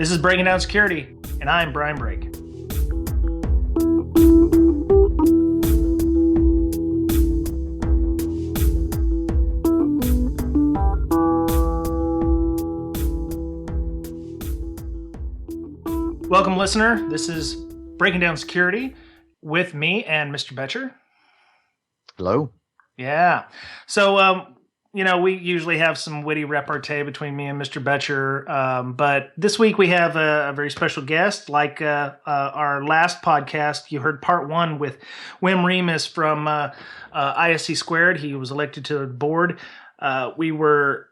This is Breaking Down Security, and I'm Brian Brake. Welcome, listener. This is Breaking Down Security with me and Mr. Betcher. Hello. Yeah. So, we usually have some witty repartee between me and Mr. Betcher, but this week we have a very special guest. Like our last podcast, you heard part one with Wim Remes from ISC Squared. He was elected to the board. We were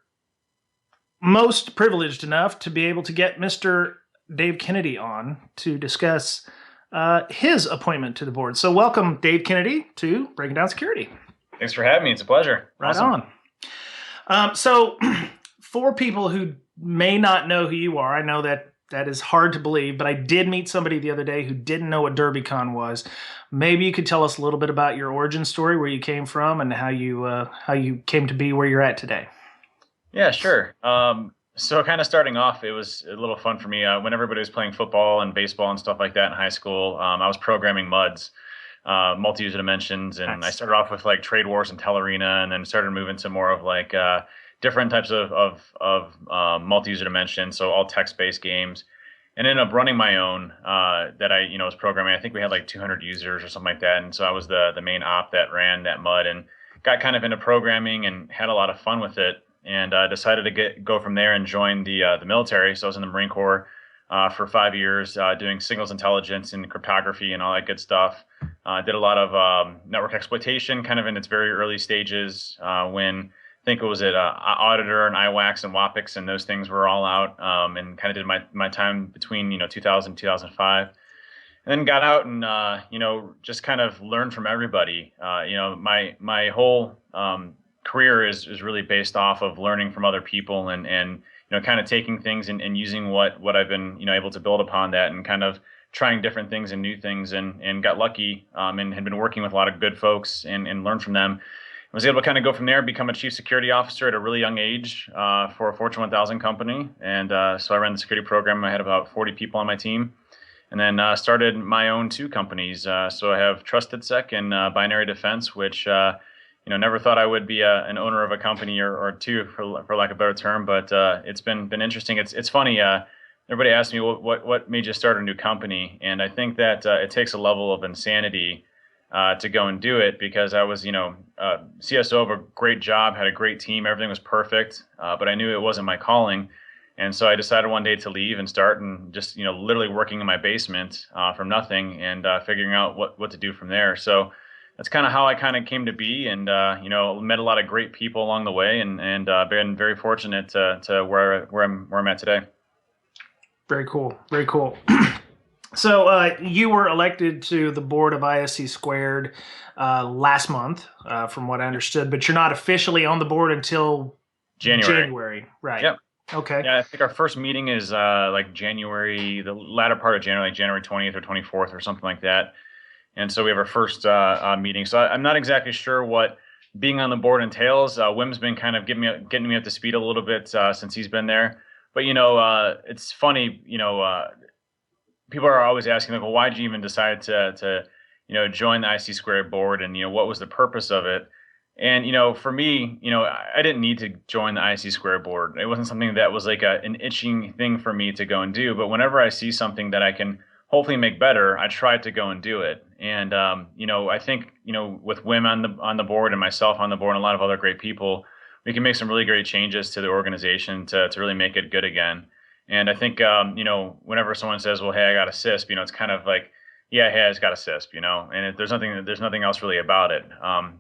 most privileged enough to be able to get Mr. Dave Kennedy on to discuss his appointment to the board. So welcome, Dave Kennedy, to Breaking Down Security. Thanks for having me. It's a pleasure. Right awesome. On. So for people who may not know who you are, I know that is hard to believe, but I did meet somebody the other day who didn't know what DerbyCon was. Maybe you could tell us a little bit about your origin story, where you came from, and how you came to be where you're at today. Yeah, sure. So kind of starting off, it was a little fun for me. When everybody was playing football and baseball and stuff like that in high school, I was programming MUDs. Multi-user dimensions, and nice. I started off with like Trade Wars and Tellarena, and then started moving to more of like different types of multi-user dimensions, so all text-based games, and ended up running my own that I was programming. I think we had like 200 users or something like that, and so I was the main op that ran that MUD, and got kind of into programming and had a lot of fun with it, and decided to go from there and join the military. So I was in the Marine Corps for 5 years, doing signals intelligence and cryptography and all that good stuff. Did a lot of network exploitation kind of in its very early stages when I think it was at Auditor and IWAX and WAPIX, and those things were all out, and kind of did my time between 2000 and 2005. And then got out and just kind of learned from everybody. My whole career is really based off of learning from other people and kind of taking things and using what I've been able to build upon that, and kind of trying different things and new things, and got lucky and had been working with a lot of good folks and learned from them. I was able to kind of go from there, become a chief security officer at a really young age for a Fortune 1000 company. And so I ran the security program. I had about 40 people on my team, and then started my own two companies. So I have Trusted Sec and Binary Defense, which never thought I would be an owner of a company or two, for lack of a better term. But it's been interesting. It's funny. Everybody asks me what made you start a new company, and I think that it takes a level of insanity to go and do it, because I was CSO of a great job, had a great team, everything was perfect, but I knew it wasn't my calling, and so I decided one day to leave and start and just literally working in my basement from nothing, and figuring out what to do from there. So that's kind of how I kind of came to be, and met a lot of great people along the way, and been very fortunate to where I'm at today. Very cool. Very cool. So you were elected to the board of ISC Squared last month, from what I understood, but you're not officially on the board until January, right? Yep. Okay. Yeah, I think our first meeting is like January, the latter part of January, like January 20th or 24th or something like that. And so we have our first meeting. So I'm not exactly sure what being on the board entails. Wim's been kind of getting me up to speed a little bit since he's been there. But, it's funny, people are always asking, like, well, why did you even decide to join the IC Squared board, and, what was the purpose of it? And, for me, I didn't need to join the IC Squared board. It wasn't something that was like an itching thing for me to go and do. But whenever I see something that I can hopefully make better, I try to go and do it. And, I think, with Wim on the board and myself on the board and a lot of other great people, we can make some really great changes to the organization to really make it good again. And I think, whenever someone says, well, hey, I got a CISP, it's kind of like, yeah, hey, I just got a CISP, and there's nothing else really about it.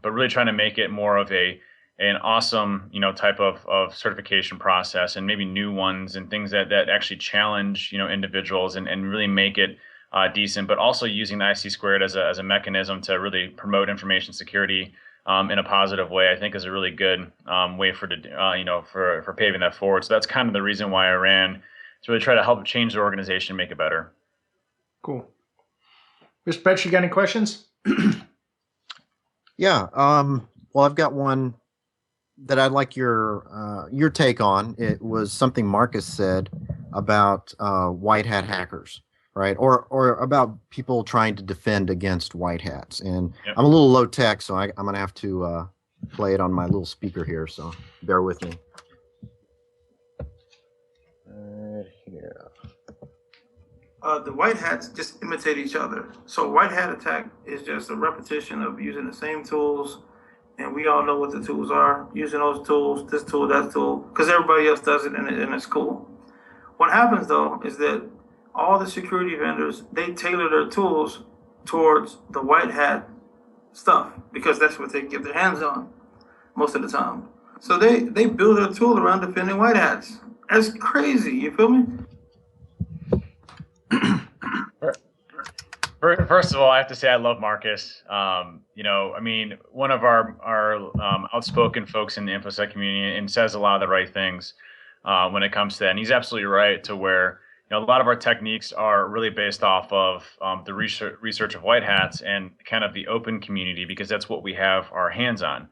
But really trying to make it more of an awesome, type of certification process, and maybe new ones and things that actually challenge, individuals and really make it decent, but also using the IC Squared as a mechanism to really promote information security in a positive way, I think is a really good way for paving that forward. So that's kind of the reason why I ran, to really try to help change the organization, make it better. Cool. Mr. Betch, you got any questions? Yeah. Well, I've got one that I'd like your take on. It was something Marcus said about white hat hackers, right? Or about people trying to defend against white hats. And Yep. I'm a little low tech, so I'm going to have to play it on my little speaker here. So bear with me. Here. The white hats just imitate each other. So white hat attack is just a repetition of using the same tools, and we all know what the tools are. Using those tools, this tool, that tool, because everybody else does it, and it's cool. What happens though is that all the security vendors, they tailor their tools towards the white hat stuff because that's what they get their hands on most of the time. So they build their tool around defending white hats. That's crazy. You feel me? First of all, I have to say I love Marcus. One of our outspoken folks in the infosec community, and says a lot of the right things when it comes to that. And he's absolutely right to where a lot of our techniques are really based off of the research of white hats and kind of the open community, because that's what we have our hands on.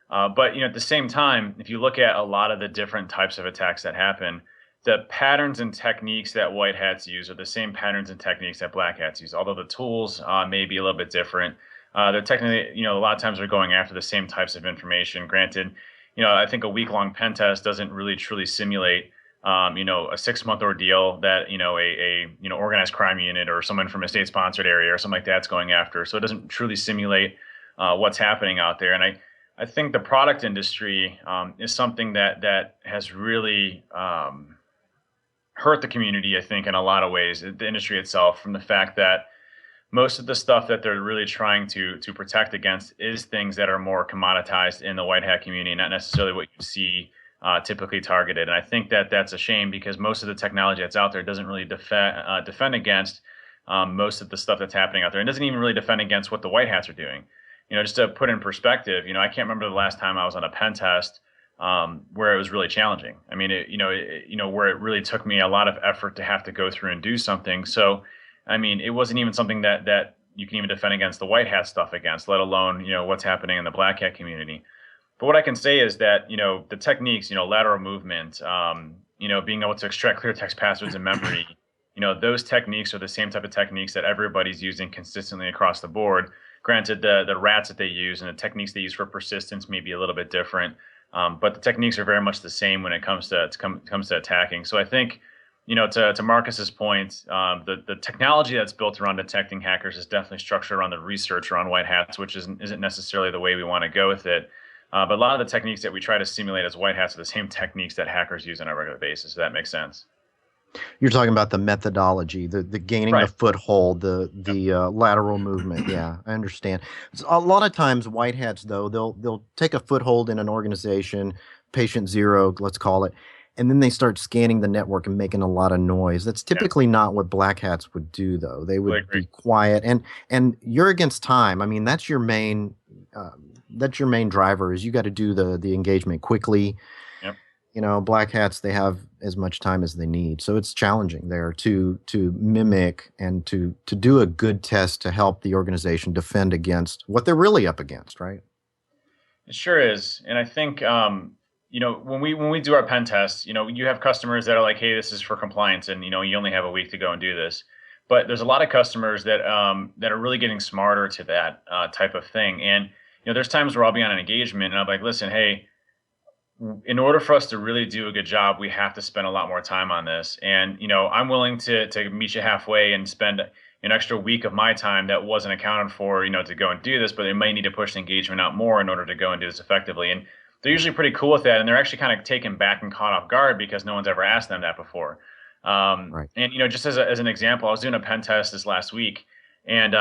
But at the same time, if you look at a lot of the different types of attacks that happen, the patterns and techniques that white hats use are the same patterns and techniques that black hats use, although the tools may be a little bit different. They're technically, a lot of times they're going after the same types of information. Granted, I think a week-long pen test doesn't really truly simulate, a 6-month ordeal that, a organized crime unit or someone from a state-sponsored area or something like that's going after. So it doesn't truly simulate what's happening out there. And I think the product industry is something that has really hurt the community, I think, in a lot of ways, the industry itself, from the fact that most of the stuff that they're really trying to protect against is things that are more commoditized in the white hat community, not necessarily what you see typically targeted. And I think that that's a shame, because most of the technology that's out there doesn't really defend against most of the stuff that's happening out there, and doesn't even really defend against what the white hats are doing. Just to put in perspective, I can't remember the last time I was on a pen test where it was really challenging. I mean, where it really took me a lot of effort to have to go through and do something. So, I mean, it wasn't even something that you can even defend against the white hat stuff against, let alone, what's happening in the black hat community. But what I can say is that, the techniques, lateral movement, being able to extract clear text passwords in memory, those techniques are the same type of techniques that everybody's using consistently across the board. Granted, the rats that they use and the techniques they use for persistence may be a little bit different. But the techniques are very much the same when it comes to attacking. So I think, to Marcus's point, the technology that's built around detecting hackers is definitely structured around the research around white hats, which isn't necessarily the way we want to go with it. But a lot of the techniques that we try to simulate as white hats are the same techniques that hackers use on a regular basis. If that makes sense. You're talking about the methodology, the gaining Right. the foothold, the lateral movement. Yeah, I understand. So a lot of times, white hats, though, they'll take a foothold in an organization, patient zero, let's call it, and then they start scanning the network and making a lot of noise. That's typically not what black hats would do, though. They would be quiet, and you're against time. I mean, that's your main driver. Is you got to do the engagement quickly. Black hats, they have as much time as they need. So it's challenging there to mimic and to do a good test to help the organization defend against what they're really up against, right? It sure is. And I think, when we do our pen tests, you have customers that are like, hey, this is for compliance, and, you only have a week to go and do this. But there's a lot of customers that are really getting smarter to that type of thing. And, there's times where I'll be on an engagement and I'm like, listen, hey, in order for us to really do a good job, we have to spend a lot more time on this. And, I'm willing to meet you halfway and spend an extra week of my time that wasn't accounted for, to go and do this, but they might need to push the engagement out more in order to go and do this effectively. And they're usually pretty cool with that. And they're actually kind of taken back and caught off guard because no one's ever asked them that before. Right. And, just as an example, I was doing a pen test this last week. And,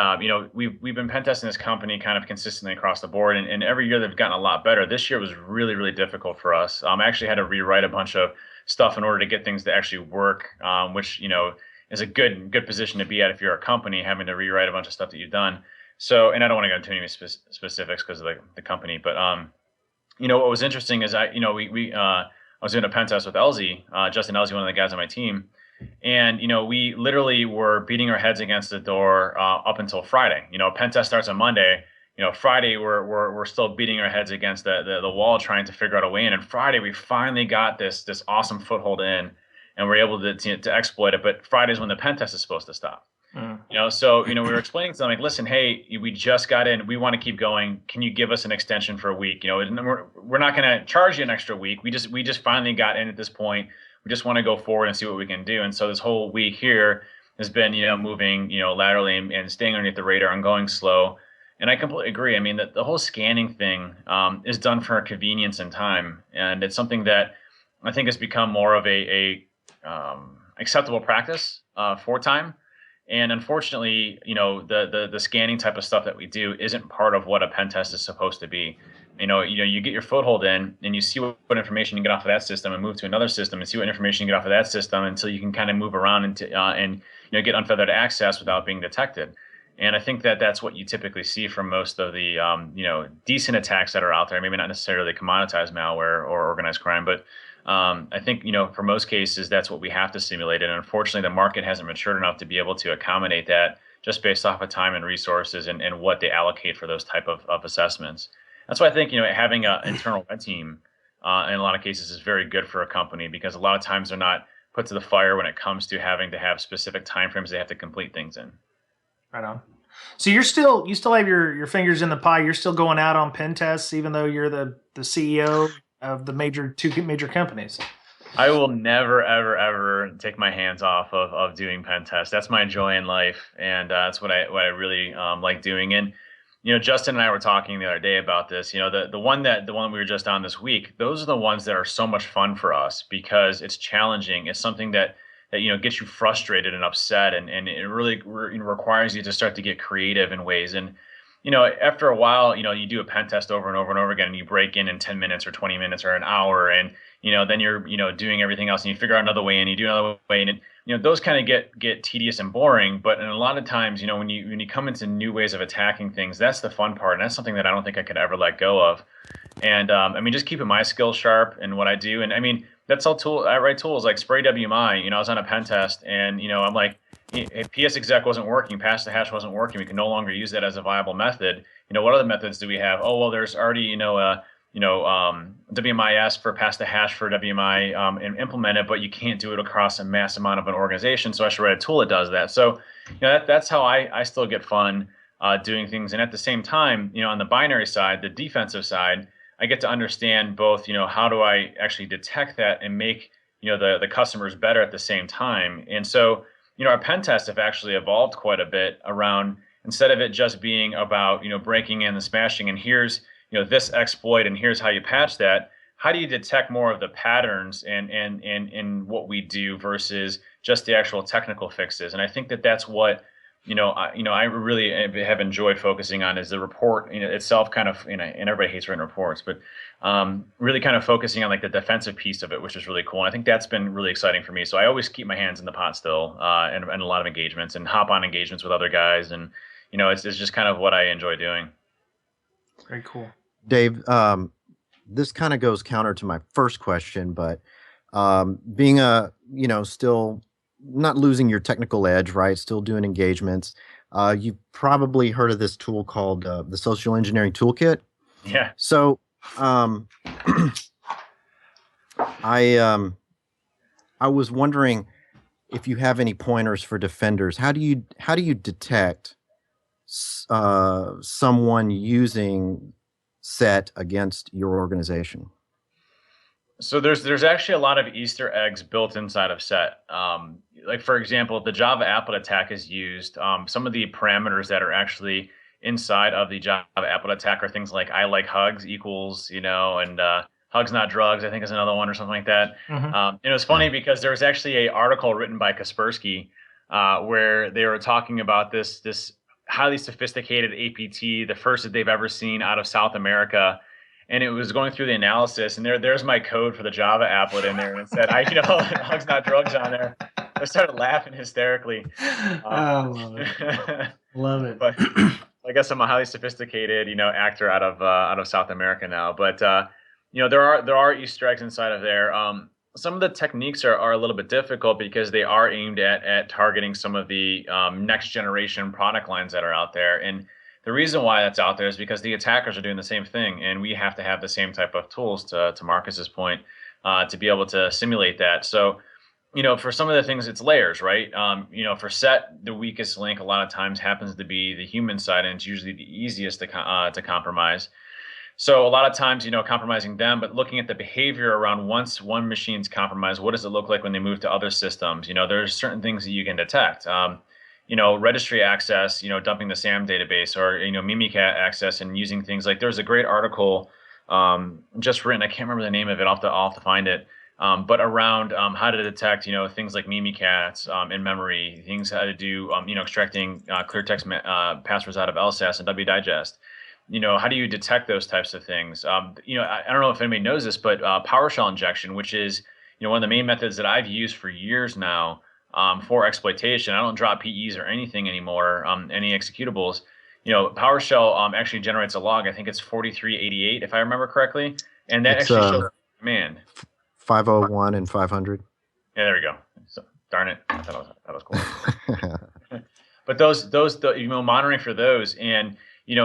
we've been pen testing this company kind of consistently across the board. And every year they've gotten a lot better. This year was really, really difficult for us. I actually had to rewrite a bunch of stuff in order to get things to actually work, which, is a good position to be at if you're a company, having to rewrite a bunch of stuff that you've done. So, and I don't want to go into any specifics because of the company. But, what was interesting is I was doing a pen test with Elsie, Justin Elsie, one of the guys on my team. And, we literally were beating our heads against the door up until Friday. Pen test starts on Monday. Friday we're still beating our heads against the wall trying to figure out a way in. And Friday we finally got this awesome foothold in. and we're able to exploit it. But Friday's when the pen test is supposed to stop. So we were explaining to them like, listen, hey, we just got in, we want to keep going. Can you give us an extension for a week? We're not going to charge you an extra week. We just finally got in at this point. We just want to go forward and see what we can do. And so this whole week here has been, moving, laterally and staying underneath the radar and going slow. And I completely agree. I mean, the whole scanning thing is done for convenience and time, and it's something that I think has become more of a acceptable practice for time. And unfortunately, the scanning type of stuff that we do isn't part of what a pen test is supposed to be. You get your foothold in and you see what information you get off of that system and move to another system and see what information you get off of that system until you can kind of move around and get unfeathered access without being detected. And I think that that's what you typically see from most of the decent attacks that are out there. Maybe not necessarily commoditized malware or organized crime, but I think, for most cases, that's what we have to simulate. And unfortunately, the market hasn't matured enough to be able to accommodate that just based off of time and resources and what they allocate for those type of assessments. That's why I think, having an internal red team in a lot of cases is very good for a company, because a lot of times they're not put to the fire when it comes to having to have specific timeframes they have to complete things in. Right on. So you still have your fingers in the pie. You're still going out on pen tests, even though you're the CEO of the two major companies. I will never, ever, ever take my hands off of doing pen tests. That's my joy in life, and that's what I really like doing. And Justin and I were talking the other day about this. The one we were just on this week. Those are the ones that are so much fun for us because it's challenging. It's something that gets you frustrated and upset, and it really requires you to start to get creative in ways. And after a while, you do a pen test over and over and over again, and you break in 10 minutes or 20 minutes or an hour, and then you're doing everything else, and you figure out another way, and you do another way, and those kind of get tedious and boring. But in a lot of times, when you come into new ways of attacking things, that's the fun part, and that's something that I don't think I could ever let go of. And just keeping my skills sharp in what I do, and that's all I write tools like Spray WMI. I was on a pen test, and I'm like, if PS exec wasn't working, pass the hash wasn't working, we can no longer use that as a viable method. What other methods do we have? Oh, well, there's already WMIS for pass the hash for WMI implemented, but you can't do it across a mass amount of an organization. So I should write a tool that does that. So that's how I still get fun doing things. And at the same time, on the binary side, the defensive side, I get to understand both, how do I actually detect that and make, the customers better at the same time. And so, our pen tests have actually evolved quite a bit around, instead of it just being about, breaking in and smashing, and here's, this exploit, and here's how you patch that. How do you detect more of the patterns and what we do versus just the actual technical fixes? And I think that that's what, I really have enjoyed focusing on is the report itself, kind of, and everybody hates writing reports, but really kind of focusing on like the defensive piece of it, which is really cool. And I think that's been really exciting for me. So I always keep my hands in the pot still, and a lot of engagements and hop on engagements with other guys. And, it's just kind of what I enjoy doing. Very cool. Dave, this kind of goes counter to my first question, but being still not losing your technical edge, right? Still doing engagements. You've probably heard of this tool called the Social Engineering ToolKit. Yeah. So I was wondering if you have any pointers for defenders. How do you detect someone using set against your organization? So there's actually a lot of Easter eggs built inside of set. Like, for example, if the Java applet attack is used, some of the parameters that are actually inside of the Java applet attack are things like I like hugs equals, and hugs not drugs, I think is another one, or something like that. Mm-hmm. And it was funny because there was actually an article written by Kaspersky where they were talking about this highly sophisticated APT, the first that they've ever seen out of South America. And it was going through the analysis, and there's my code for the Java applet in there, and it said, hugs not drugs on there. I started laughing hysterically. Love it. Love it. But I guess I'm a highly sophisticated, actor out of South America now. But there are Easter eggs inside of there. Some of the techniques are a little bit difficult because they are aimed at targeting some of the next generation product lines that are out there. And the reason why that's out there is because the attackers are doing the same thing, and we have to have the same type of tools, to Marcus's point, to be able to simulate that. So for some of the things, it's layers, right? For set, the weakest link a lot of times happens to be the human side, and it's usually the easiest to compromise. So a lot of times, compromising them, but looking at the behavior around once one machine's compromised, what does it look like when they move to other systems? There's certain things that you can detect. Registry access, dumping the SAM database, or Mimicat access, and using things like, there's a great article just written. I can't remember the name of it. I'll have to find it. But around how to detect, things like Mimikatz in memory, things how to do, extracting clear text passwords out of LSASS and WDigest. How do you detect those types of things? I don't know if anybody knows this, but PowerShell injection, which is, one of the main methods that I've used for years now for exploitation. I don't drop PEs or anything anymore, any executables. PowerShell actually generates a log. I think it's 4388, if I remember correctly. And that actually shows command. 501 and 500. Yeah, there we go. So, darn it. That was cool. But those monitoring for those, and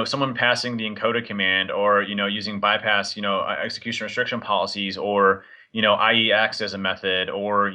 someone passing the encoder command, or using bypass execution restriction policies, or IEX as a method, or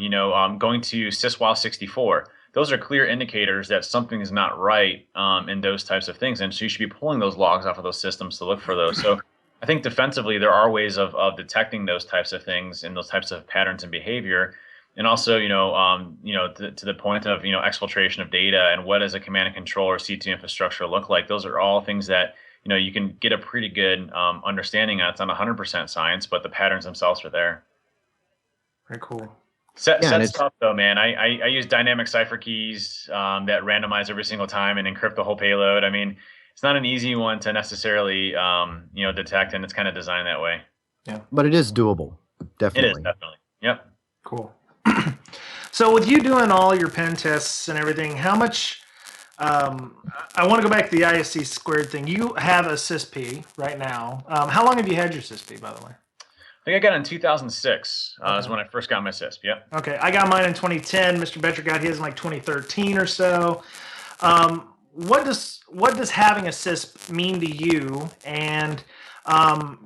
going to syswhile 64. Those are clear indicators that something is not right in those types of things, and so you should be pulling those logs off of those systems to look for those. So I think defensively, there are ways of detecting those types of things and those types of patterns and behavior. And also, to the point of, exfiltration of data, and what does a command and control or C2 infrastructure look like? Those are all things that, you can get a pretty good understanding of. It's not 100% science, but the patterns themselves are there. Very cool. Set's tough though, man. I use dynamic cipher keys that randomize every single time and encrypt the whole payload. I mean, it's not an easy one to necessarily, detect, and it's kind of designed that way. Yeah, but it is doable. Definitely. It is, definitely. Yep. Cool. So with you doing all your pen tests and everything, how much, I want to go back to the ISC squared thing. You have a CISP right now. How long have you had your CISP, by the way? I think I got it in 2006 is when I first got my CISP. Yep. Okay. I got mine in 2010. Mr. Betcher got his in like 2013 or so. What does having a CISP mean to you? And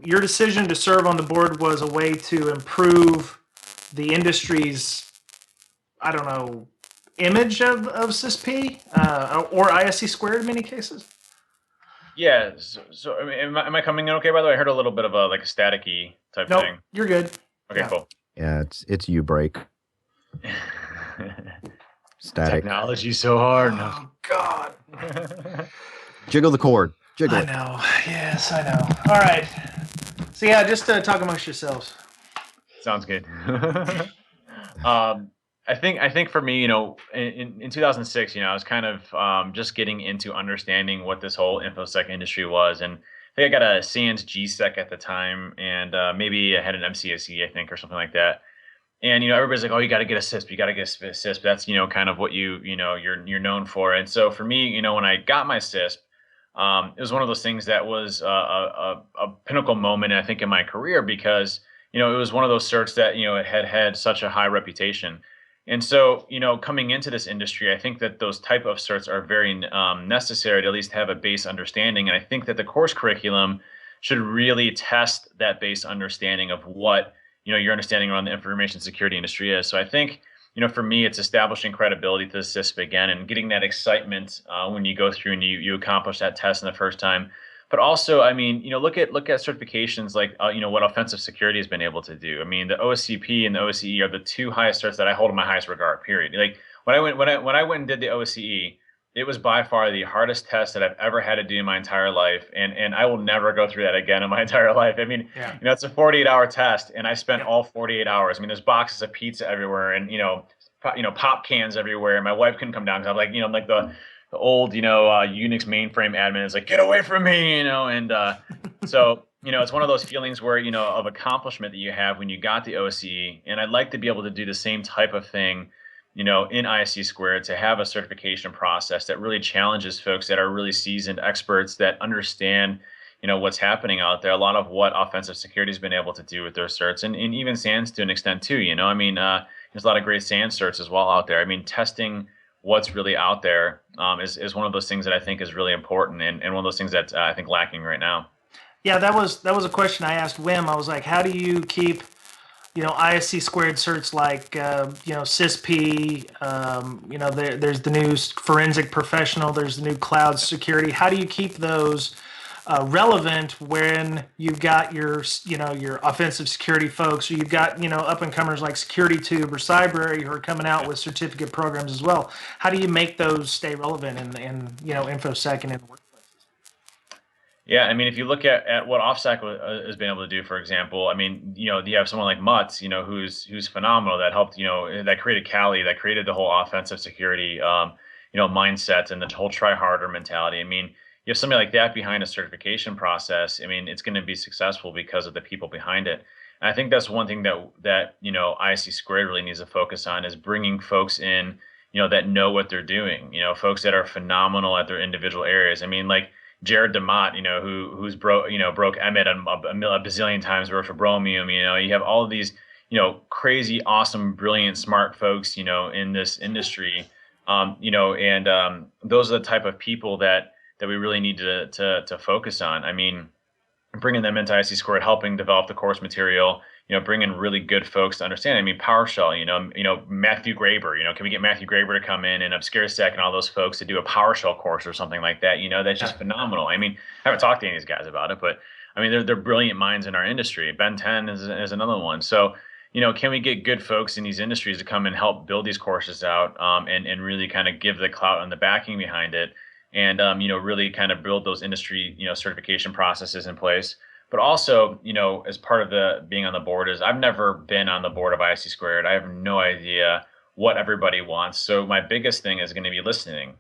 your decision to serve on the board was a way to improve the industry's, I don't know, image of CISP or ISC squared in many cases? Yeah. So I mean, am I coming in okay? By the way, I heard a little bit of a staticky type nope, thing. You're good. Okay, yeah. Cool. Yeah, it's you break. Static. Technology's so hard. Oh God. Jiggle the cord. Jiggle I it. know. Yes, I know. All right. So yeah, just talk amongst yourselves. Sounds good. I think for me, in 2006, I was kind of just getting into understanding what this whole infosec industry was, and I think I got a SANS GSEC at the time, and maybe I had an MCSE, I think, or something like that. And everybody's like, "Oh, you got to get a CISP. You got to get a CISP. That's kind of what you're known for." And so for me, when I got my CISP, it was one of those things that was a pinnacle moment, I think, in my career, because it was one of those certs that it had such a high reputation. And so, coming into this industry, I think that those type of certs are very necessary to at least have a base understanding. And I think that the course curriculum should really test that base understanding of what, your understanding around the information security industry is. So I think, for me, it's establishing credibility to the CISP again, and getting that excitement when you go through and you accomplish that test in the first time. But also, I mean, look at certifications like, what offensive security has been able to do. I mean, the OSCP and the OSCE are the two highest certs that I hold in my highest regard, period. Like when I went and did the OSCE, it was by far the hardest test that I've ever had to do in my entire life. And I will never go through that again in my entire life. I mean, yeah. It's a 48-hour test, and I spent all 48 hours. I mean, there's boxes of pizza everywhere, and, pop cans everywhere. And my wife couldn't come down because I'm like, the old, Unix mainframe admin is like, get away from me, and so, it's one of those feelings where, of accomplishment that you have when you got the OSCE. And I'd like to be able to do the same type of thing, in ISC squared, to have a certification process that really challenges folks that are really seasoned experts that understand, what's happening out there. A lot of what offensive security has been able to do with their certs, and even SANS to an extent too, I mean, there's a lot of great SANS certs as well out there. I mean, testing what's really out there is one of those things that I think is really important, and one of those things that I think lacking right now. Yeah, that was a question I asked Wim. I was like, how do you keep ISC squared certs like, CISP, there's the new forensic professional, there's the new cloud security. How do you keep those relevant when you've got your offensive security folks, or you've got, up and comers like SecurityTube or Cybrary who are coming out with certificate programs as well? How do you make those stay relevant in infosec and in work? Yeah, I mean, if you look at what OffSec has been able to do, for example, I mean, you have someone like Mutz, who's phenomenal, that helped, that created Kali, that created the whole offensive security, mindset and the whole try harder mentality. I mean, you have somebody like that behind a certification process. I mean, it's going to be successful because of the people behind it. And I think that's one thing that ISC Squared really needs to focus on, is bringing folks in, that know what they're doing, folks that are phenomenal at their individual areas. I mean, like Jared DeMott, who's broke Emmett a bazillion times, worked for Bromium. You have all of these, crazy, awesome, brilliant, smart folks, in this industry. And those are the type of people that we really need to focus on. I mean, bringing them into IC Squared, helping develop the course material, bringing really good folks to understand. I mean, PowerShell, Matthew Graber, can we get Matthew Graber to come in and ObscureSec and all those folks to do a PowerShell course or something like that? That's just phenomenal. I mean, I haven't talked to any of these guys about it, but I mean, they're brilliant minds in our industry. Ben 10 is another one. So, can we get good folks in these industries to come and help build these courses out, and really kind of give the clout and the backing behind it, and really kind of build those industry certification processes in place. But also, as part of the being on the board, is I've never been on the board of ISC Squared. I have no idea what everybody wants. So my biggest thing is going to be listening,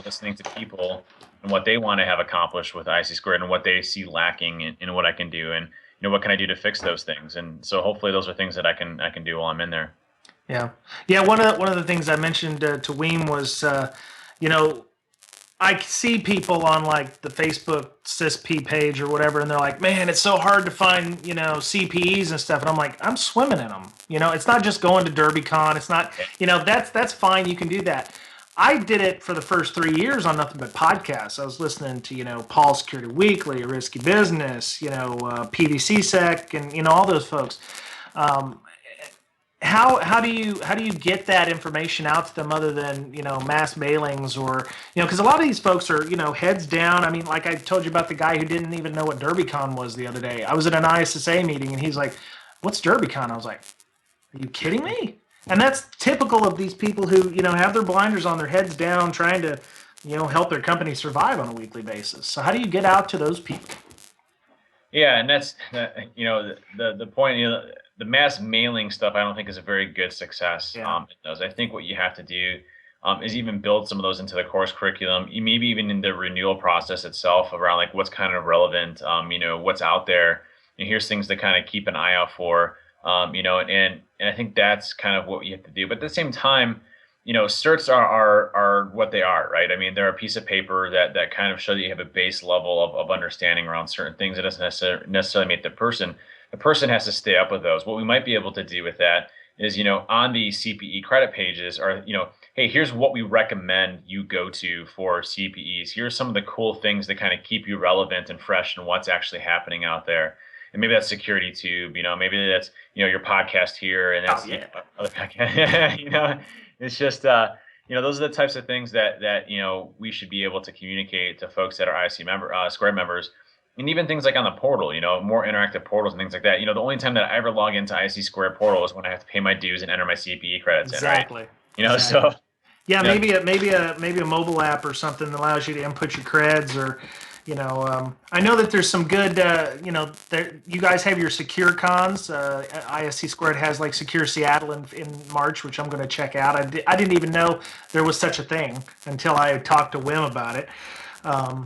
listening to people and what they want to have accomplished with ISC Squared and what they see lacking in what I can do, and what can I do to fix those things. And so hopefully those are things that I can do while I'm in there. Yeah. One of the things I mentioned to Wim was, I see people on like the Facebook CISP page or whatever, and they're like, man, it's so hard to find, CPEs and stuff. And I'm like, I'm swimming in them. It's not just going to DerbyCon. It's not, that's fine. You can do that. I did it for the first 3 years on nothing but podcasts. I was listening to, Paul Security Weekly, Risky Business, PVC Sec, and, all those folks. How do you get that information out to them other than mass mailings, or because a lot of these folks are heads down. I mean, like I told you about the guy who didn't even know what DerbyCon was the other day. I was at an ISSA meeting and he's like, "What's DerbyCon?" I was like, "Are you kidding me?" And that's typical of these people who have their blinders on, their heads down, trying to help their company survive on a weekly basis. So how do you get out to those people? Yeah, and that's the point. The mass mailing stuff, I don't think is a very good success. Yeah. I think what you have to do is even build some of those into the course curriculum, maybe even in the renewal process itself, around like what's kind of relevant, what's out there. Here's things to kind of keep an eye out for, and I think that's kind of what you have to do. But at the same time, certs are what they are, right? I mean, they're a piece of paper that kind of show that you have a base level of understanding around certain things. It doesn't necessarily make the person has to stay up with those. What we might be able to do with that is, on the CPE credit pages, or, hey, here's what we recommend you go to for CPEs. Here's some of the cool things that kind of keep you relevant and fresh in what's actually happening out there. And maybe that's SecurityTube, maybe that's, your podcast here, and that's other podcast. It's just, those are the types of things that we should be able to communicate to folks that are IC Squared members. And even things like on the portal, more interactive portals and things like that. The only time that I ever log into IC Squared portal is when I have to pay my dues and enter my CPE credits Exactly. in, right? Exactly. So yeah, maybe a mobile app or something that allows you to input your creds, or I know that there's some good, you guys have your secure cons. ISC Squared has like Secure Seattle in March, which I'm going to check out. I didn't even know there was such a thing until I talked to Wim about it.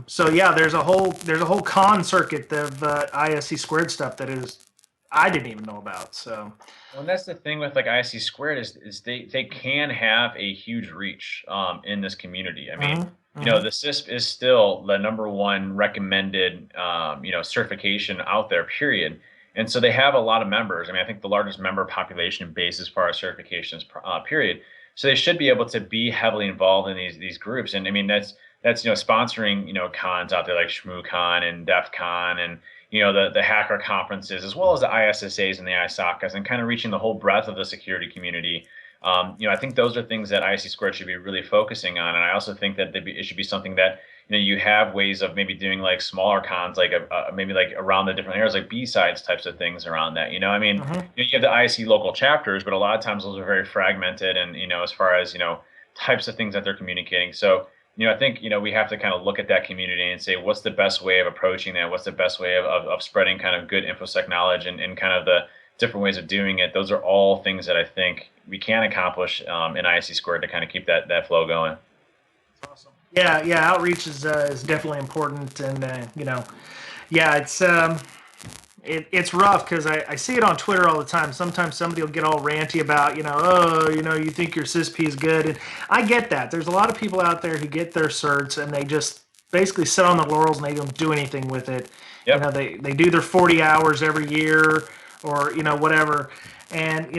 So yeah, there's a whole con circuit of ISC Squared stuff that I didn't even know about. So, well, and that's the thing with like ISC Squared is they can have a huge reach in this community. I mean, the CISP is still the #1 recommended certification out there, period. And so they have a lot of members. I mean, I think the largest member population base as far as certifications, period. So they should be able to be heavily involved in these groups. And I mean, that's sponsoring cons out there like ShmooCon and DEF CON, and the hacker conferences, as well as the ISSAs and the ISACAs, and kind of reaching the whole breadth of the security community. I think those are things that IC Squared should be really focusing on. And I also think that it should be something that, you have ways of maybe doing like smaller cons, like maybe like around the different areas, like B-sides types of things around that. You have the IC local chapters, but a lot of times those are very fragmented and, as far as, types of things that they're communicating. So, I think, we have to kind of look at that community and say, what's the best way of approaching that? What's the best way of spreading kind of good infosec knowledge and kind of the different ways of doing it? Those are all things that I think we can accomplish in IC Squared to kind of keep that flow going. That's awesome. Yeah, outreach is definitely important, and it's rough because I see it on Twitter all the time. Sometimes somebody will get all ranty about you think your CISP is good, and I get that. There's a lot of people out there who get their certs and they just basically sit on the laurels and they don't do anything with it. Yep. They do their 40 hours every year or whatever, and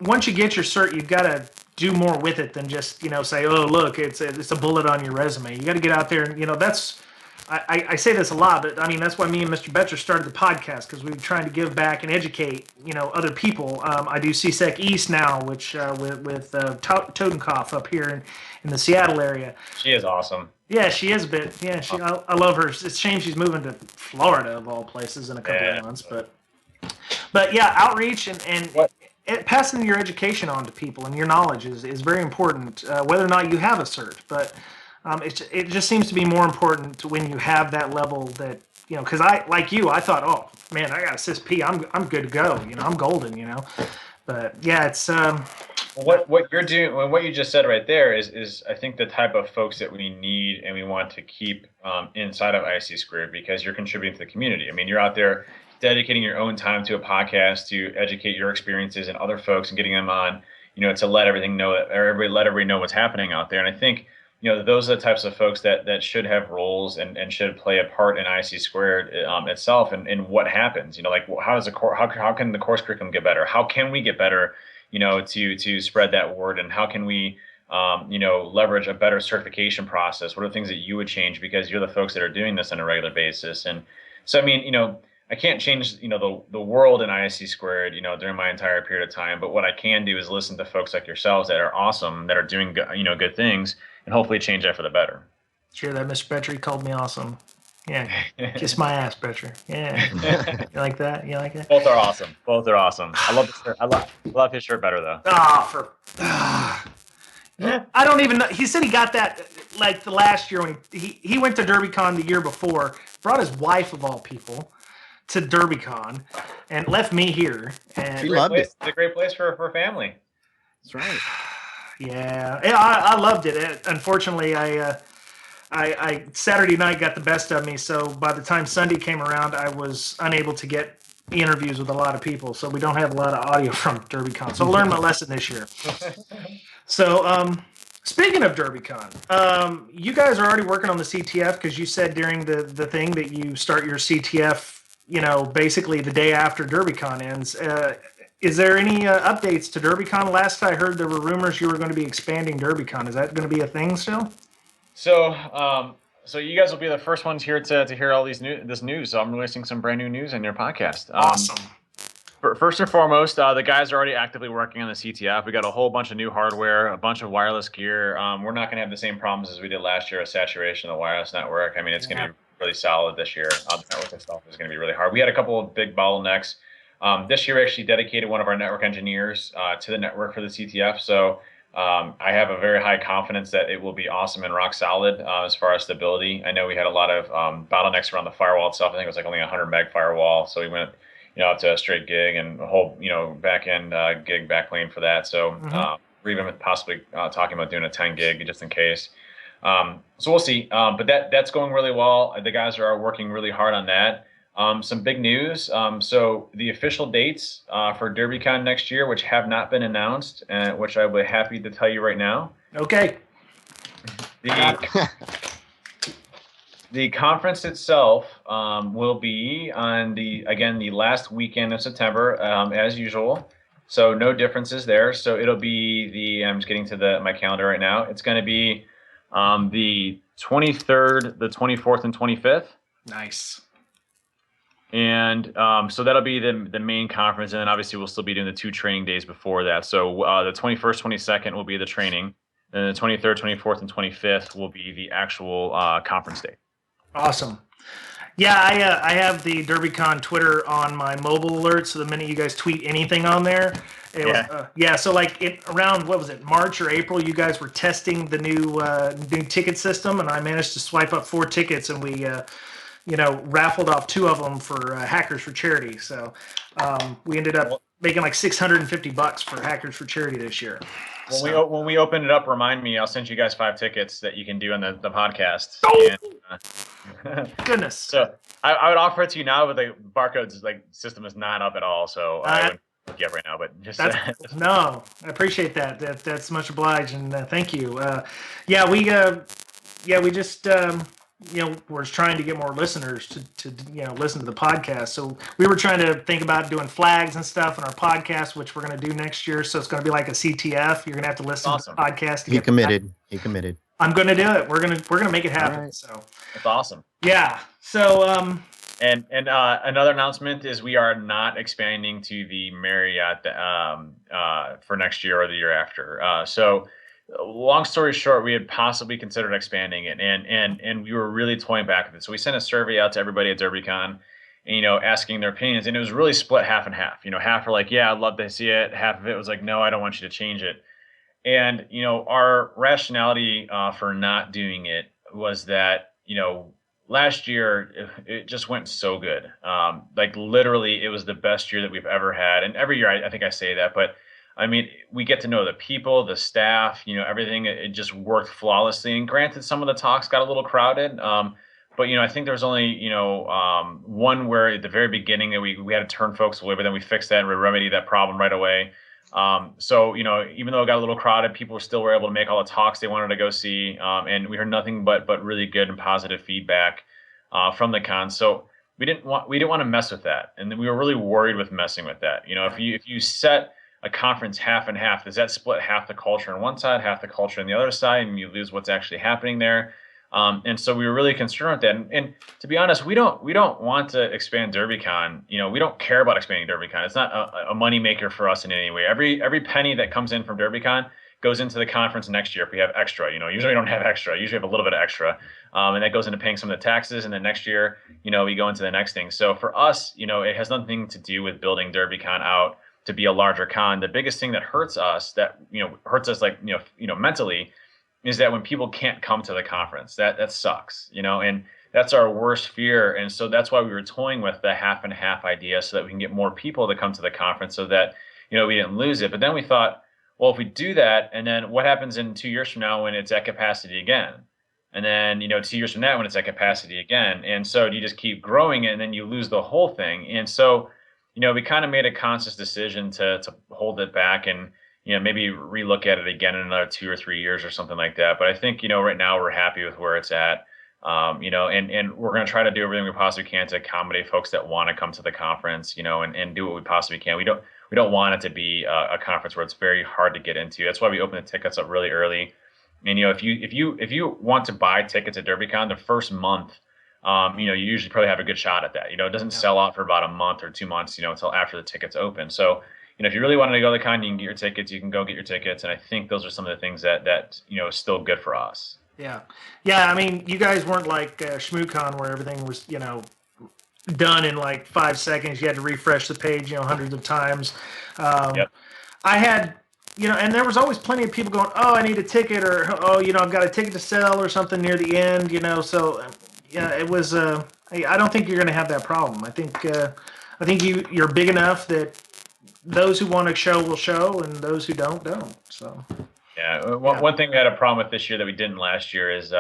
once you get your cert, you've got to do more with it than just say, oh look, it's a bullet on your resume. You got to get out there and that's I say this a lot, but I mean that's why me and Mr. Betcher started the podcast, because we're trying to give back and educate other people. I do CSEC East now, which with Totenkopf up here in the Seattle area. She is awesome. Yeah, she is a bit. Yeah, I love her. It's a shame she's moving to Florida of all places in a couple of months, but yeah, outreach and passing your education on to people and your knowledge is very important, whether or not you have a cert. But it just seems to be more important when you have that level that, because I thought, oh man, I got a CISP, I'm good to go. I'm golden, But yeah, it's what you're doing, what you just said right there is I think the type of folks that we need and we want to keep inside of IC Squared, because you're contributing to the community. I mean, you're out there dedicating your own time to a podcast to educate your experiences and other folks and getting them on, to let everybody know what's happening out there. And I think, those are the types of folks that should have roles and should play a part in IC Squared itself and what happens. Like how can the course curriculum get better? How can we get better, to spread that word? And how can we leverage a better certification process? What are the things that you would change, because you're the folks that are doing this on a regular basis? And so, I mean, I can't change, the world in ISC Squared, during my entire period of time. But what I can do is listen to folks like yourselves that are awesome, that are doing, good things, and hopefully change that for the better. Sure, that Mr. Betcher called me awesome. Yeah, kiss my ass, Betcher. Yeah, you like that? You like that? Both are awesome. I love the shirt. I love his shirt better though. Yeah, I don't even know. He said he got that like the last year when he went to DerbyCon the year before, brought his wife of all people to DerbyCon and left me here. And she loved it. It's a great place for family. That's right. Yeah, I loved it. Unfortunately, I Saturday night got the best of me. So by the time Sunday came around, I was unable to get interviews with a lot of people. So we don't have a lot of audio from DerbyCon. So I learned my lesson this year. So speaking of DerbyCon, you guys are already working on the CTF, because you said during the thing that you start your CTF, basically the day after DerbyCon ends. Is there any updates to DerbyCon? Last I heard, there were rumors you were going to be expanding DerbyCon. Is that going to be a thing still? So you guys will be the first ones here to hear all this news. So I'm releasing some brand new news in your podcast. Awesome. First and foremost, the guys are already actively working on the CTF. We got a whole bunch of new hardware, a bunch of wireless gear. We're not going to have the same problems as we did last year with saturation of the wireless network. I mean, it's going to be really solid this year. The network itself is going to be really hard. We had a couple of big bottlenecks. This year, we actually dedicated one of our network engineers to the network for the CTF. So I have a very high confidence that it will be awesome and rock solid as far as stability. I know we had a lot of bottlenecks around the firewall itself. I think it was like only a 100 meg firewall. So we went up to a straight gig and a whole back end gig backplane for that. So we're even possibly talking about doing a 10 gig just in case. So we'll see. But that's going really well. The guys are working really hard on that. Some big news. So the official dates for DerbyCon next year, which have not been announced, which I will be happy to tell you right now. Okay. The conference itself will be on the last weekend of September, as usual. So no differences there. So it'll be I'm just getting to my calendar right now. It's going to be the 23rd, the 24th, and 25th. Nice. And so that'll be the main conference, and then obviously we'll still be doing the 2 training days before that. So the 21st, 22nd will be the training, and the 23rd, 24th, and 25th will be the actual conference day. Awesome. Yeah, I have the DerbyCon Twitter on my mobile alerts, so the minute you guys tweet anything on there, it was so like around what was it, March or April, you guys were testing the new ticket system, and I managed to swipe up 4 tickets, and we raffled off 2 of them for Hackers for Charity. So we ended up making like $650 for Hackers for Charity this year. When we open it up, remind me. I'll send you guys 5 tickets that you can do on the podcast. Oh! Goodness. So I would offer it to you now, but the barcodes system is not up at all. So I wouldn't look you up right now. But just no, I appreciate that. That's much obliged, and thank you. We just. We're trying to get more listeners to listen to the podcast. So we were trying to think about doing flags and stuff in our podcast, which we're going to do next year. So it's going to be like a CTF. You're going to have to listen to the podcast. He committed. I'm going to do it. We're going to make it happen. Right. So that's awesome. Yeah. So and another announcement is we are not expanding to the Marriott for next year or the year after. So. Long story short, we had possibly considered expanding it, and we were really toying back with it. So we sent a survey out to everybody at DerbyCon, and, asking their opinions, and it was really split half and half. Half were like, "Yeah, I'd love to see it." Half of it was like, "No, I don't want you to change it." And our rationality for not doing it was that last year it just went so good. Literally, it was the best year that we've ever had, and every year I think I say that, but. I mean, we get to know the people, the staff, everything. It just worked flawlessly. And granted, some of the talks got a little crowded. But, I think there was only, one where at the very beginning that we had to turn folks away, but then we fixed that and we remedied that problem right away. So, even though it got a little crowded, people still were able to make all the talks they wanted to go see. And we heard nothing but really good and positive feedback from the con. So we didn't want to mess with that. And we were really worried with messing with that. If you set a conference half and half, does that split half the culture on one side, half the culture on the other side, and you lose what's actually happening there? And so we were really concerned with that. And to be honest, we don't want to expand DerbyCon. We don't care about expanding DerbyCon. It's not a money maker for us in any way. Every penny that comes in from DerbyCon goes into the conference next year if we have extra. Usually we don't have extra. Usually we have a little bit of extra, and that goes into paying some of the taxes. And then next year, we go into the next thing. So for us, it has nothing to do with building DerbyCon out to be a larger con. The biggest thing that hurts us mentally is that when people can't come to the conference, that sucks, and that's our worst fear. And so that's why we were toying with the half and half idea, so that we can get more people to come to the conference, so that, we didn't lose it. But then we thought, well, if we do that, and then what happens in 2 years from now when it's at capacity again? And then, 2 years from that when it's at capacity again? And so you just keep growing it, and then you lose the whole thing. And so, we kind of made a conscious decision to hold it back and, maybe relook at it again in another 2 or 3 years or something like that. But I think, right now we're happy with where it's at, and we're going to try to do everything we possibly can to accommodate folks that want to come to the conference, and do what we possibly can. We don't want it to be a conference where it's very hard to get into. That's why we open the tickets up really early. And, if you want to buy tickets at DerbyCon the first month, you usually probably have a good shot at that. It doesn't sell out for about a month or 2 months, until after the tickets open. So, if you really wanted to go to the con, you can get your tickets. You can go get your tickets, and I think those are some of the things that is still good for us. Yeah. I mean, you guys weren't like ShmooCon where everything was done in like 5 seconds. You had to refresh the page hundreds of times. I had. And there was always plenty of people going, "Oh, I need a ticket," or "Oh, I've got a ticket to sell," or something near the end. So. Yeah, it was. I don't think you're going to have that problem. I think you're big enough that those who want to show will show, and those who don't. So. Yeah. One thing we had a problem with this year that we didn't last year is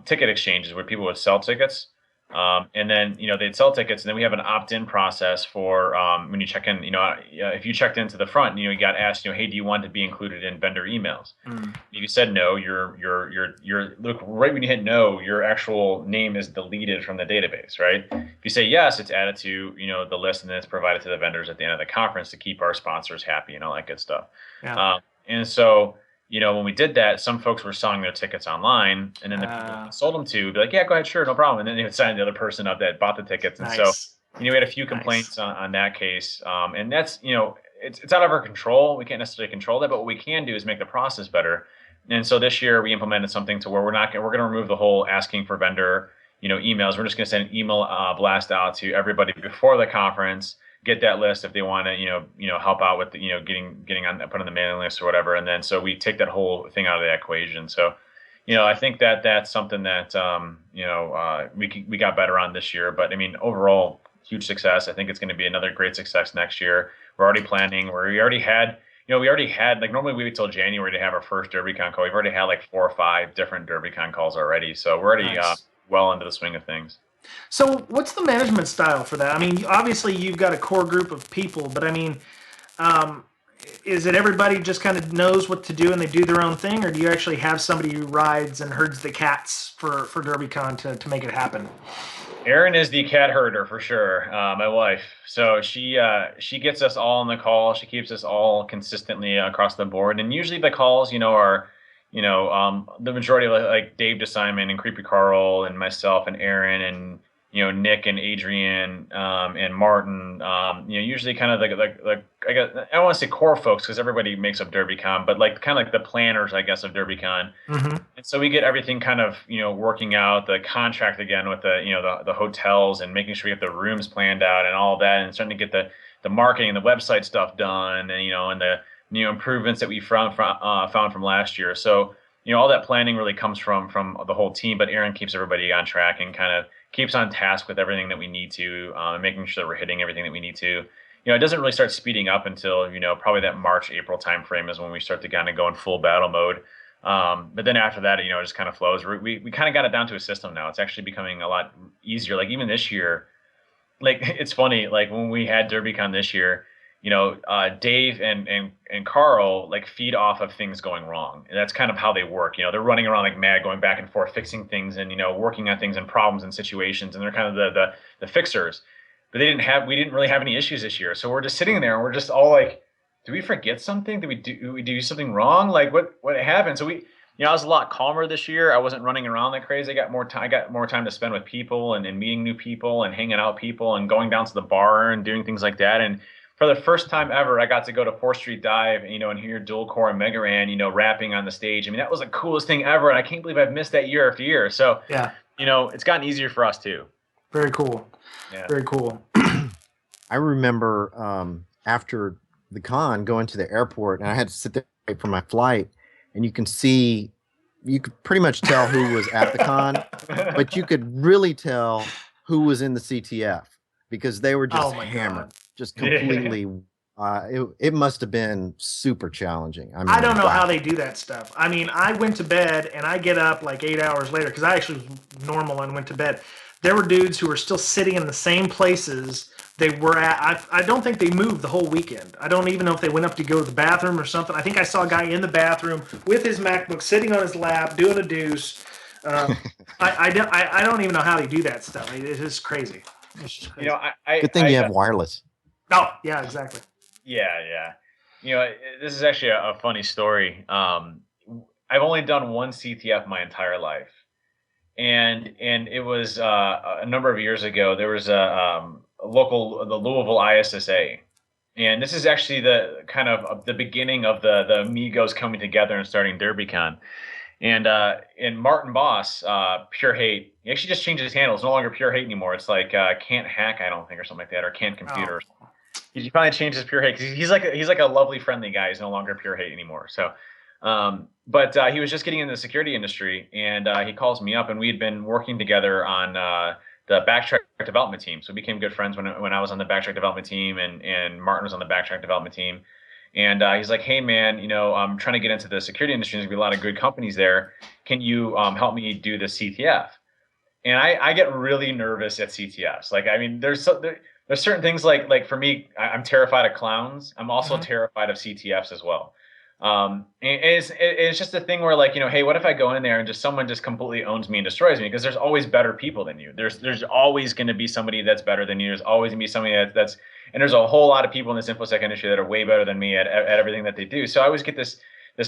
ticket exchanges, where people would sell tickets, and then they'd sell tickets, and then we have an opt-in process for when you check in. If you checked into the front, you got asked, hey, do you want to be included in vendor emails? If you said no, you're look right when you hit no, your actual name is deleted from the database, right? If you say yes, it's added to the list, and then it's provided to the vendors at the end of the conference to keep our sponsors happy and all that good stuff. Yeah. And so. When we did that, some folks were selling their tickets online, and then the people that sold them to would be like, yeah, go ahead, sure, no problem. And then they would sign the other person up that bought the tickets. And so we had a few complaints on that case, and that's it's out of our control. We can't necessarily control that, but what we can do is make the process better. And so this year we implemented something to where we're going to remove the whole asking for vendor emails. We're just going to send an email blast out to everybody before the conference, get that list if they want to help out with getting on put on the mailing list or whatever. And then so we take that whole thing out of the equation. So I think that's something that we got better on this year. But I mean, overall, huge success. I think it's going to be another great success next year. We're already planning. We already had like, normally we wait till January to have our first DerbyCon call. We've already had like 4 or 5 different DerbyCon calls already. So we're already well into the swing of things. So what's the management style for that? I mean, obviously you've got a core group of people, but I mean, is it everybody just kind of knows what to do and they do their own thing, or do you actually have somebody who rides and herds the cats for DerbyCon to make it happen? Erin is the cat herder for sure, my wife. So she gets us all on the call. She keeps us all consistently across the board. And usually the calls, are, the majority of like Dave DeSimon and Creepy Carl and myself and Erin and Nick and Adrian and Martin. Usually kind of like I don't want to say core folks because everybody makes up DerbyCon, but like kind of like the planners, I guess, of DerbyCon. Mm-hmm. And so we get everything kind of working out the contract again with the hotels and making sure we get the rooms planned out and all that, and starting to get the marketing and the website stuff done, and the improvements that we found from last year. So all that planning really comes from the whole team, but Erin keeps everybody on track and kind of keeps on task with everything that we need to, making sure that we're hitting everything that we need to. It doesn't really start speeding up until, probably that March, April timeframe is when we start to kind of go in full battle mode. But then after that, it just kind of flows. We kind of got it down to a system now. It's actually becoming a lot easier. Like even this year, like it's funny, like when we had DerbyCon this year, Dave and Carl like feed off of things going wrong. And that's kind of how they work. They're running around like mad, going back and forth, fixing things and, working on things and problems and situations. And they're kind of the fixers. But we didn't really have any issues this year. So we're just sitting there and we're just all like, did we forget something? Did we do something wrong? Like what happened? So I was a lot calmer this year. I wasn't running around like crazy. I got more time to spend with people and meeting new people and hanging out with people and going down to the bar and doing things like that. And for the first time ever, I got to go to 4th Street Dive, and hear Dual Core and Mega Ran, rapping on the stage. I mean, that was the coolest thing ever. And I can't believe I've missed that year after year. So, yeah, it's gotten easier for us too. Very cool. Yeah. Very cool. I remember after the con going to the airport, and I had to sit there wait for my flight, and you could pretty much tell who was at the con, but you could really tell who was in the CTF because they were just hammered. God. Just completely, it must have been super challenging. I mean, I don't know how they do that stuff. I mean, I went to bed and I get up like 8 hours later because I actually was normal and went to bed. There were dudes who were still sitting in the same places they were at. I don't think they moved the whole weekend. I don't even know if they went up to go to the bathroom or something. I think I saw a guy in the bathroom with his MacBook sitting on his lap doing a deuce. I don't even know how they do that stuff. It's just crazy. Good thing you have wireless. Oh, yeah, exactly. Yeah. This is actually a funny story. I've only done one CTF my entire life. And it was a number of years ago. There was the Louisville ISSA. And this is actually the kind of the beginning of the amigos coming together and starting DerbyCon. And Martin Boss, Pure Hate, he actually just changed his handle. It's no longer Pure Hate anymore. It's like Can't Hack, I don't think, or something like that, or Can't Computer. Oh. He finally changed his Pure Hate because he's like a lovely, friendly guy. He's no longer Pure Hate anymore. So, but he was just getting into the security industry, and he calls me up, and we had been working together on the Backtrack development team. So we became good friends when I was on the Backtrack development team, and Martin was on the Backtrack development team. And he's like, hey, man, I'm trying to get into the security industry. There's going to be a lot of good companies there. Can you help me do the CTF? And I get really nervous at CTFs. Like, I mean, there's certain things like for me, I'm terrified of clowns. I'm also terrified of CTFs as well. And it's just a thing where like, hey, what if I go in there and just someone just completely owns me and destroys me? Because there's always better people than you. There's always going to be somebody that's better than you. There's always going to be somebody that's and there's a whole lot of people in this infosec industry that are way better than me at everything that they do. So I always get this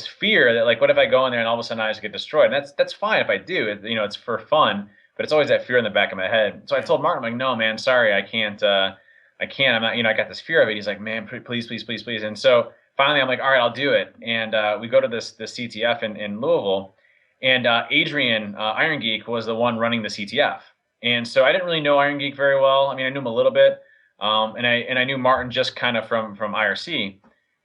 fear that like, what if I go in there and all of a sudden I just get destroyed? And that's fine if I do. It's for fun. but it's always that fear in the back of my head. So I told Martin, I'm like, no, man, sorry, I can't. I'm not, I got this fear of it. He's like, man, please, please, please, please. And so finally I'm like, all right, I'll do it. And we go to the CTF in Louisville, and Adrian, Iron Geek, was the one running the CTF. And so I didn't really know Iron Geek very well. I mean, I knew him a little bit. And I knew Martin just kind of from IRC.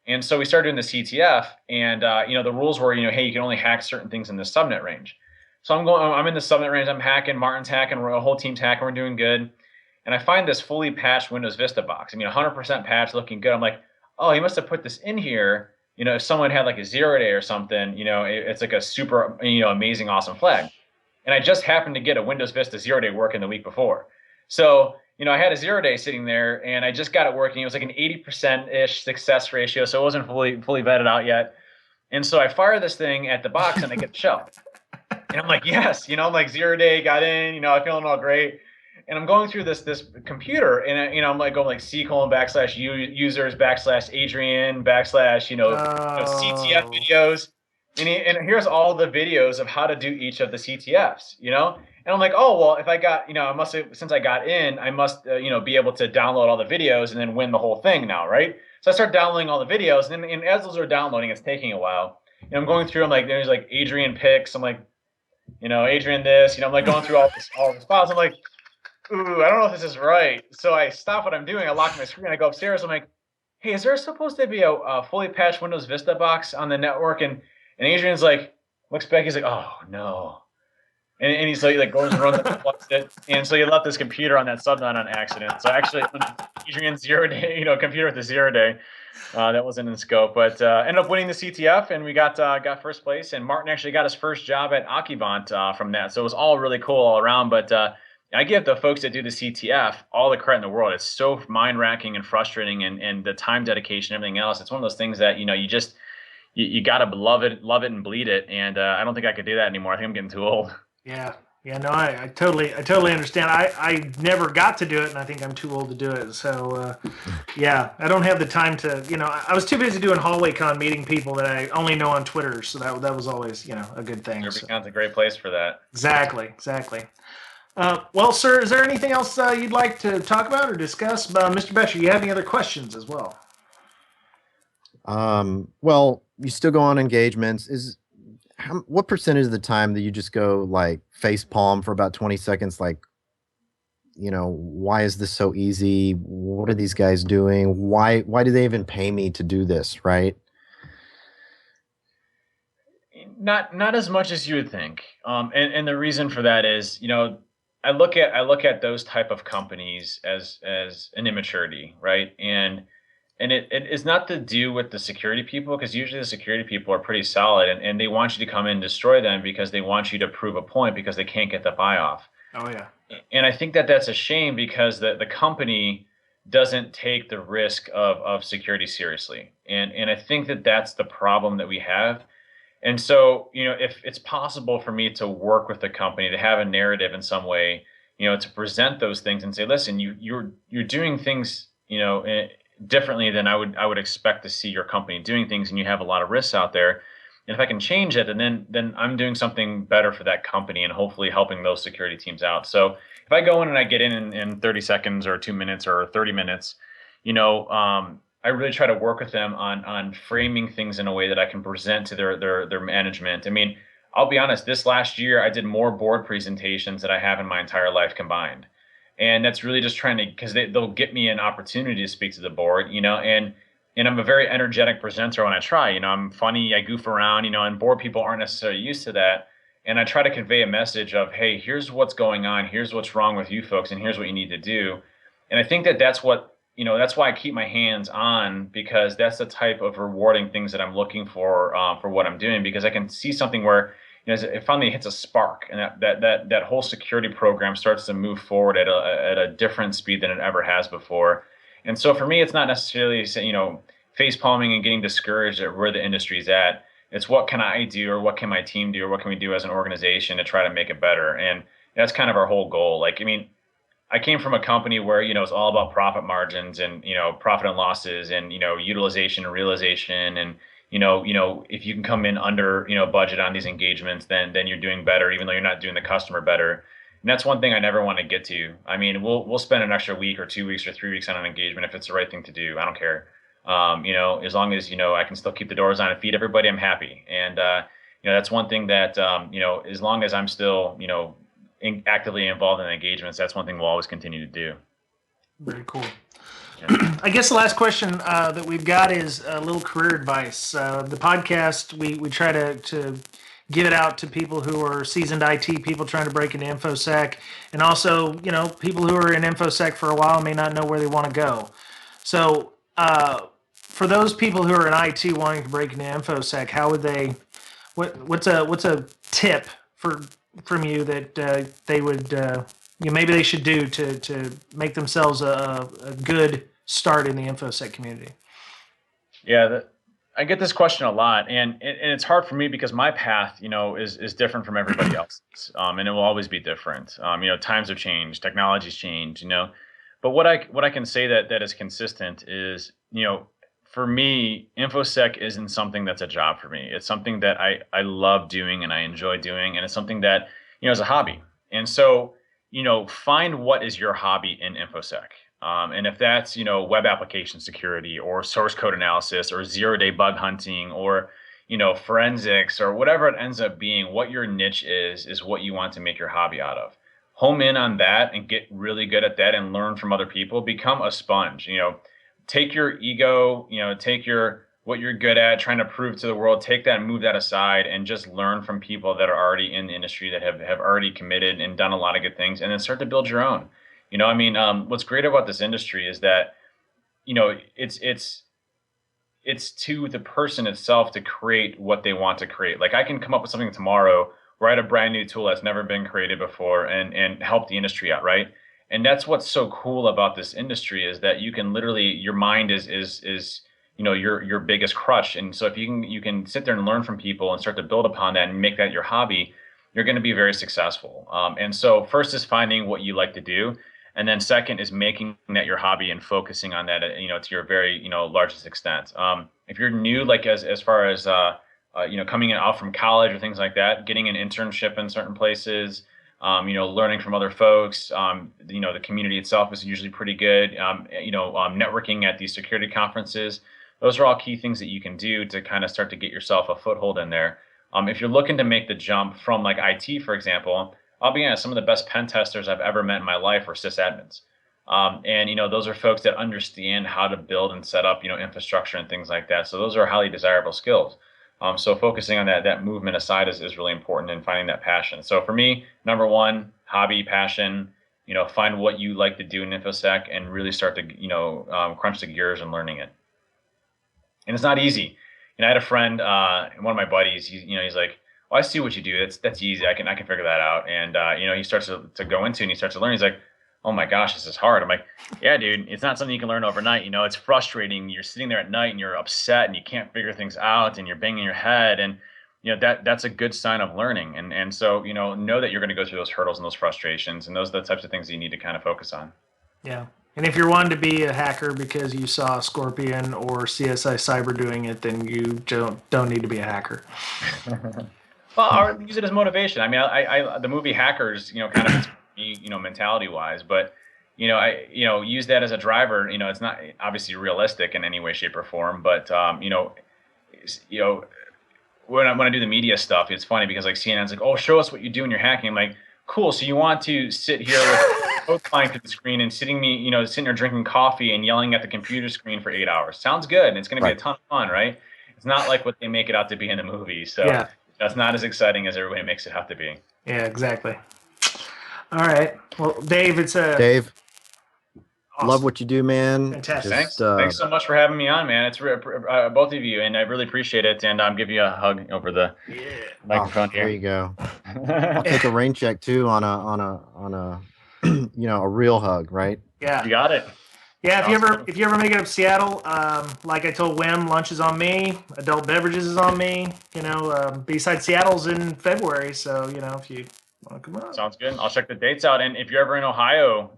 And so we started doing the CTF, and the rules were, hey, you can only hack certain things in the subnet range. So I'm in the subnet range, I'm hacking, Martin's hacking, the whole team's hacking, we're doing good. And I find this fully patched Windows Vista box. I mean, 100% patched, looking good. I'm like, oh, he must have put this in here. If someone had like a 0-day or something, it's like a super, amazing, awesome flag. And I just happened to get a Windows Vista 0-day working the week before. So, I had a 0-day sitting there, and I just got it working. It was like an 80%-ish success ratio, so it wasn't fully vetted out yet. And so I fire this thing at the box, and I get the shell. And I'm like, yes, I'm like 0-day, got in, I'm feeling all great. And I'm going through this computer, and I'm like going like C:\users /Adrian / CTF videos, and here's all the videos of how to do each of the CTFs, And I'm like, oh well, if I got, I must have, since I got in, I must be able to download all the videos and then win the whole thing now, right? So I start downloading all the videos, and as those are downloading, it's taking a while. And I'm going through, I'm like, there's like Adrian pics, I'm like, Adrian this, I'm like going through all this files, I'm like, ooh, I don't know if this is right. So I stop what I'm doing. I lock my screen. I go upstairs. I'm like, hey, is there supposed to be a fully patched Windows Vista box on the network? And Adrian's like, looks back. He's like, oh, no. And he's like goes and runs and plugs it. And so he left this computer on that subnet on accident. So actually, Adrian's 0-day, computer with the 0-day. That wasn't in scope. But ended up winning the CTF, and we got first place. And Martin actually got his first job at Akivant from that. So it was all really cool all around. But I give the folks that do the CTF all the credit in the world. It's so mind-racking and frustrating, and the time dedication, everything else. It's one of those things that you got to love it and bleed it. And I don't think I could do that anymore. I think I'm getting too old. Yeah. No, I totally understand. I never got to do it, and I think I'm too old to do it. So yeah, I don't have the time to. I was too busy doing hallway con, meeting people that I only know on Twitter. So that was always a good thing. DerbyCon's a great place for that. Exactly. Well, sir, is there anything else you'd like to talk about or discuss? Mr. Betcher, you have any other questions as well? Well, you still go on engagements. What percentage of the time do you just go like face palm for about 20 seconds? Like, why is this so easy? What are these guys doing? Why do they even pay me to do this? Right. Not as much as you would think. And the reason for that is, I look at those type of companies as an immaturity, right? And it is not to do with the security people, because usually the security people are pretty solid, and they want you to come in and destroy them because they want you to prove a point because they can't get the buy off. Oh yeah. And I think that that's a shame, because the company doesn't take the risk of security seriously. And I think that that's the problem that we have. And so, if it's possible for me to work with the company, to have a narrative in some way, to present those things and say, listen, you're doing things, differently than I would expect to see your company doing things, and you have a lot of risks out there. And if I can change it, and then I'm doing something better for that company, and hopefully helping those security teams out. So if I go in and I get in 30 seconds or 2 minutes or 30 minutes, I really try to work with them on framing things in a way that I can present to their management. I mean, I'll be honest, this last year I did more board presentations than I have in my entire life combined. And that's really just trying to, because they'll get me an opportunity to speak to the board, and I'm a very energetic presenter when I try. I'm funny, I goof around, and board people aren't necessarily used to that. And I try to convey a message of, hey, here's what's going on, here's what's wrong with you folks, and here's what you need to do. And I think that's what, that's why I keep my hands on, because that's the type of rewarding things that I'm looking for what I'm doing, because I can see something where, it finally hits a spark, and that whole security program starts to move forward at a different speed than it ever has before. And so for me, it's not necessarily, face palming and getting discouraged at where the industry's at. It's what can I do, or what can my team do, or what can we do as an organization to try to make it better. And that's kind of our whole goal. Like, I came from a company where, it's all about profit margins and, profit and losses and, utilization and realization. And, if you can come in under, budget on these engagements, then you're doing better, even though you're not doing the customer better. And that's one thing I never want to get to. I mean, we'll spend an extra week or 2 weeks or 3 weeks on an engagement if it's the right thing to do. I don't care. As long as, I can still keep the doors on and feed everybody, I'm happy. And, that's one thing that, as long as I'm still, actively involved in engagements, that's one thing we'll always continue to do. Very cool. Yeah. I guess the last question that we've got is a little career advice. The podcast, we try to give it out to people who are seasoned IT people trying to break into infosec, and also, people who are in infosec for a while may not know where they want to go. So, for those people who are in IT wanting to break into infosec, how would they? What's a tip from you that they would maybe they should do to make themselves a good start in the infosec community? Yeah, I get this question a lot, and it's hard for me because my path, is different from everybody else's, and it will always be different. Times have changed, technology's changed, but what I can say that is consistent is, for me, infosec isn't something that's a job for me. It's something that I love doing and I enjoy doing, and it's something that, is a hobby. And so, find what is your hobby in infosec. And if that's, web application security or source code analysis or zero-day bug hunting or, forensics or whatever it ends up being, what your niche is what you want to make your hobby out of. Home in on that and get really good at that and learn from other people. Become a sponge, take your ego, take what you're good at, trying to prove to the world, take that and move that aside and just learn from people that are already in the industry that have already committed and done a lot of good things, and then start to build your own. What's great about this industry is that, it's to the person itself to create what they want to create. Like I can come up with something tomorrow, write a brand new tool that's never been created before and help the industry out, right? And that's what's so cool about this industry is that you can literally, your mind is your biggest crutch. And so if you can sit there and learn from people and start to build upon that and make that your hobby, you're going to be very successful. And so first is finding what you like to do. And then second is making that your hobby and focusing on that, to your very, largest extent. If you're new, like as far as, coming out from college or things like that, getting an internship in certain places, learning from other folks, the community itself is usually pretty good, networking at these security conferences. Those are all key things that you can do to kind of start to get yourself a foothold in there. If you're looking to make the jump from like IT, for example, I'll be honest, some of the best pen testers I've ever met in my life are sysadmins. And those are folks that understand how to build and set up, infrastructure and things like that. So those are highly desirable skills. So focusing on that movement aside is really important and finding that passion. So for me, number one, hobby, passion, find what you like to do in InfoSec and really start to, crunch the gears and learning it. And it's not easy. I had a friend, one of my buddies, he's like, "Oh, I see what you do. That's easy. I can figure that out." And, he starts to go into and he starts to learn. He's like, "Oh my gosh, this is hard." I'm like, "Yeah, dude, it's not something you can learn overnight. It's frustrating. You're sitting there at night and you're upset and you can't figure things out and you're banging your head. And, that's a good sign of learning. And so, know that you're going to go through those hurdles and those frustrations, and those are the types of things that you need to kind of focus on." Yeah. And if you're wanting to be a hacker because you saw Scorpion or CSI Cyber doing it, then you don't need to be a hacker. Well, or use it as motivation. I mean, I the movie Hackers, kind of, mentality wise, but, use that as a driver. It's not obviously realistic in any way, shape, or form, but, when I do the media stuff, it's funny because like CNN's like, "Oh, show us what you do when you're hacking." I'm like, "Cool. So you want to sit here with code flying through the screen and sitting there drinking coffee and yelling at the computer screen for 8 hours. Sounds good. And it's going to be a ton of fun, right?" It's not like what they make it out to be in the movie. So yeah. That's not as exciting as everybody makes it out to be. Yeah, exactly. All right. Well, Dave, Dave. Awesome. Love what you do, man. Fantastic. Thanks so much for having me on, man. It's both of you, and I really appreciate it. And I'm giving you a hug over the microphone here. There you go. I'll take a rain check too on a a real hug, right? Yeah, you got it. Yeah, if you ever make it up to Seattle, like I told Wim, lunch is on me. Adult beverages is on me. B-side Seattle's in February, so if you want to come on. Sounds good. I'll check the dates out. And if you're ever in Ohio,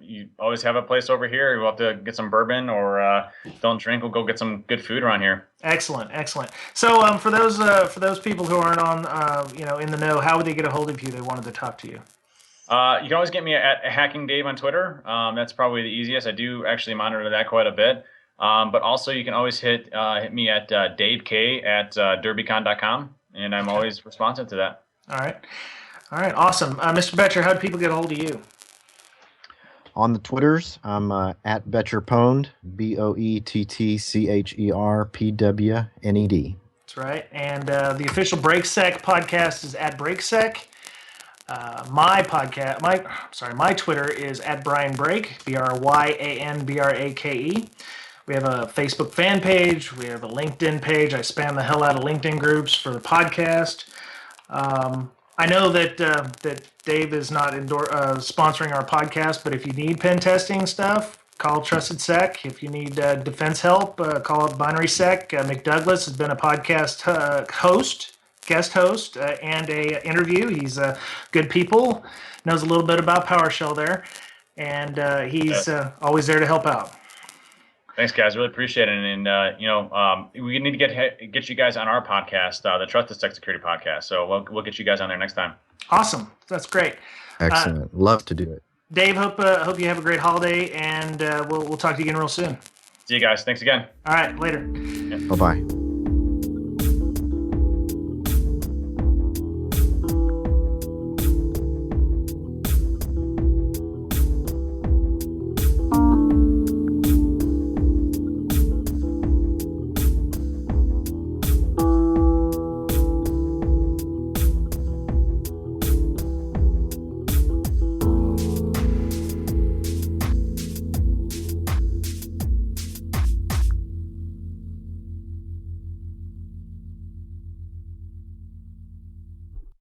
you always have a place over here. We'll have to get some bourbon or don't drink. We'll go get some good food around here. Excellent. So for those people who aren't on in the know, how would they get a hold of you? They wanted to talk to you. You can always get me at Hacking Dave on Twitter. That's probably the easiest. I do actually monitor that quite a bit. But also you can always hit me at Dave K at DerbyCon.com, and I'm always responsive to that. All right, awesome. Mr. Betcher, how do people get a hold of you? On the Twitters, I'm at BetcherPwned, BOETTCHERPWNED. That's right. And the official BreakSec podcast is at BreakSec. My Twitter is at Brian Brake, BRYANBRAKE. We have a Facebook fan page. We have a LinkedIn page. I spam the hell out of LinkedIn groups for the podcast. I know that Dave is not sponsoring our podcast, but if you need pen testing stuff, call Trusted Sec. If you need defense help, call up Binary Sec. McDouglas has been a podcast guest host, and a interview. He's good people, knows a little bit about PowerShell there, and he's always there to help out. Thanks, guys. Really appreciate it. And we need to get you guys on our podcast, the Trusted Sec Security podcast. So we'll get you guys on there next time. Awesome. That's great. Excellent. Love to do it. Dave, hope you have a great holiday, and we'll talk to you again real soon. See you guys. Thanks again. All right. Later. Bye-bye.